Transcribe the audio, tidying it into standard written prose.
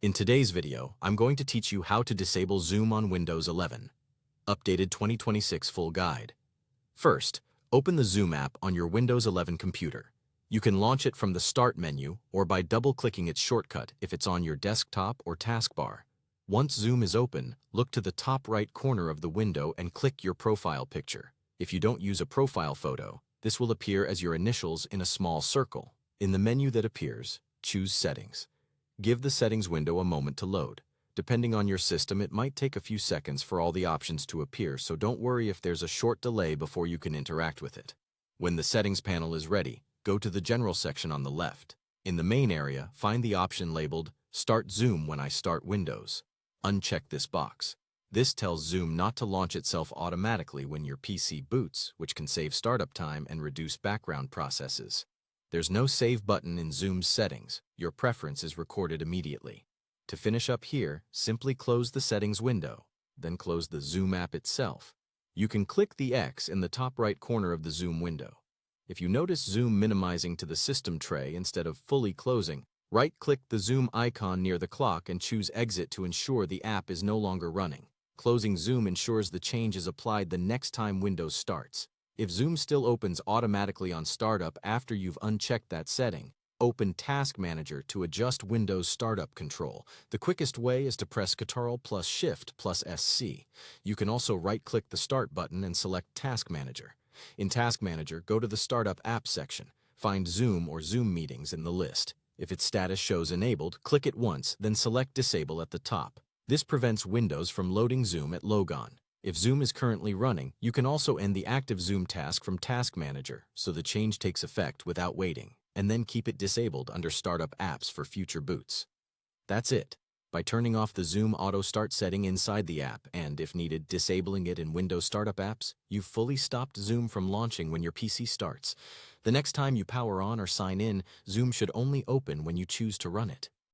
In today's video, I'm going to teach you how to disable Zoom on Windows 11. Updated 2026 Full Guide. First, open the Zoom app on your Windows 11 computer. You can launch it from the Start menu or by double-clicking its shortcut if it's on your desktop or taskbar. Once Zoom is open, look to the top right corner of the window and click your profile picture. If you don't use a profile photo, this will appear as your initials in a small circle. In the menu that appears, choose Settings. Give the settings window a moment to load. Depending on your system, it might take a few seconds for all the options to appear, so don't worry if there's a short delay before you can interact with it. When the settings panel is ready, go to the General section on the left. In the main area, find the option labeled Start Zoom when I start Windows. Uncheck this box. This tells Zoom not to launch itself automatically when your PC boots, which can save startup time and reduce background processes. There's no Save button in Zoom's settings. Your preference is recorded immediately. To finish up here, simply close the settings window, then close the Zoom app itself. You can click the X in the top right corner of the Zoom window. If you notice Zoom minimizing to the system tray instead of fully closing, right-click the Zoom icon near the clock and choose Exit to ensure the app is no longer running. Closing Zoom ensures the change is applied the next time Windows starts. If Zoom still opens automatically on startup after you've unchecked that setting, open Task Manager to adjust Windows startup control. The quickest way is to press Ctrl plus Shift plus SC. You can also right-click the Start button and select Task Manager. In Task Manager, go to the Startup Apps section. Find Zoom or Zoom Meetings in the list. If its status shows enabled, click it once, then select Disable at the top. This prevents Windows from loading Zoom at logon. If Zoom is currently running, you can also end the active Zoom task from Task Manager, so the change takes effect without waiting, and then keep it disabled under Startup Apps for future boots. That's it. By turning off the Zoom Auto Start setting inside the app and, if needed, disabling it in Windows Startup Apps, you've fully stopped Zoom from launching when your PC starts. The next time you power on or sign in, Zoom should only open when you choose to run it.